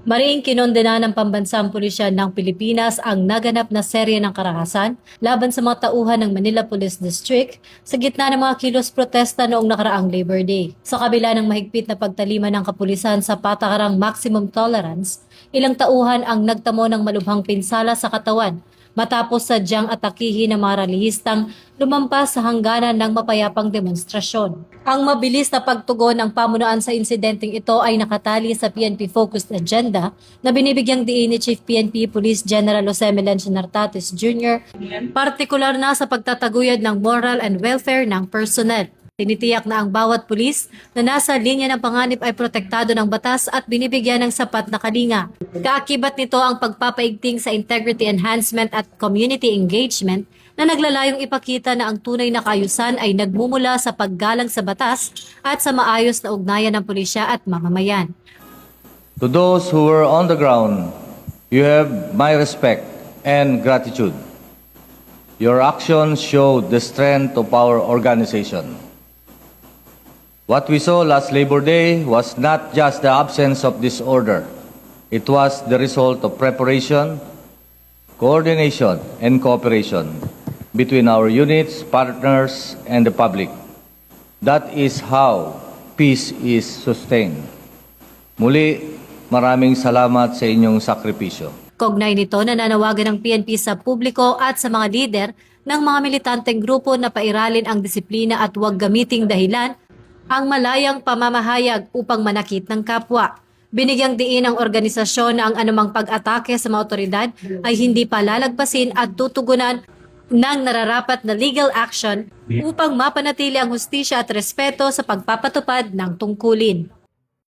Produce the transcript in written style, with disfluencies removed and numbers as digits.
Mariing kinondena ng Pambansang Pulisya ng Pilipinas ang naganap na serye ng karahasan laban sa mga tauhan ng Manila Police District sa gitna ng mga kilos protesta noong nakaraang Labor Day. Sa kabila ng mahigpit na pagtalima ng kapulisan sa patakarang maximum tolerance, ilang tauhan ang nagtamo ng malubhang pinsala sa katawan matapos sadyang atakihin ng mga ralihistang lumampas sa hangganan ng mapayapang demonstrasyon. Ang mabilis na pagtugon ng pamunuan sa insidenteng ito ay nakatali sa PNP-focused agenda na binibigyang diin ni Chief PNP Police General Jose Melencio Nartates Jr., partikular na sa pagtataguyod ng moral and welfare ng personnel. Tinitiyak na ang bawat pulis na nasa linya ng panganib ay protektado ng batas at binibigyan ng sapat na kalinga. Kaakibat nito ang pagpapaigting sa integrity enhancement at community engagement na naglalayong ipakita na ang tunay na kaayusan ay nagmumula sa paggalang sa batas at sa maayos na ugnayan ng pulisya at mamamayan. To those who were on the ground, you have my respect and gratitude. Your actions showed the strength of our organization. What we saw last Labor Day was not just the absence of disorder. It was the result of preparation, coordination, and cooperation between our units, partners, and the public. That is how peace is sustained. Muli, maraming salamat sa inyong sakripisyo. Kaugnay nito, nananawagan ng PNP sa publiko at sa mga lider ng mga militanteng grupo na pairalin ang disiplina at huwag gamiting dahilan ang malayang pamamahayag upang manakit ng kapwa. Binigyang diin ng organisasyon na ang anumang pag-atake sa mga otoridad ay hindi palalagpasin at tutugunan ng nararapat na legal action upang mapanatili ang hustisya at respeto sa pagpapatupad ng tungkulin.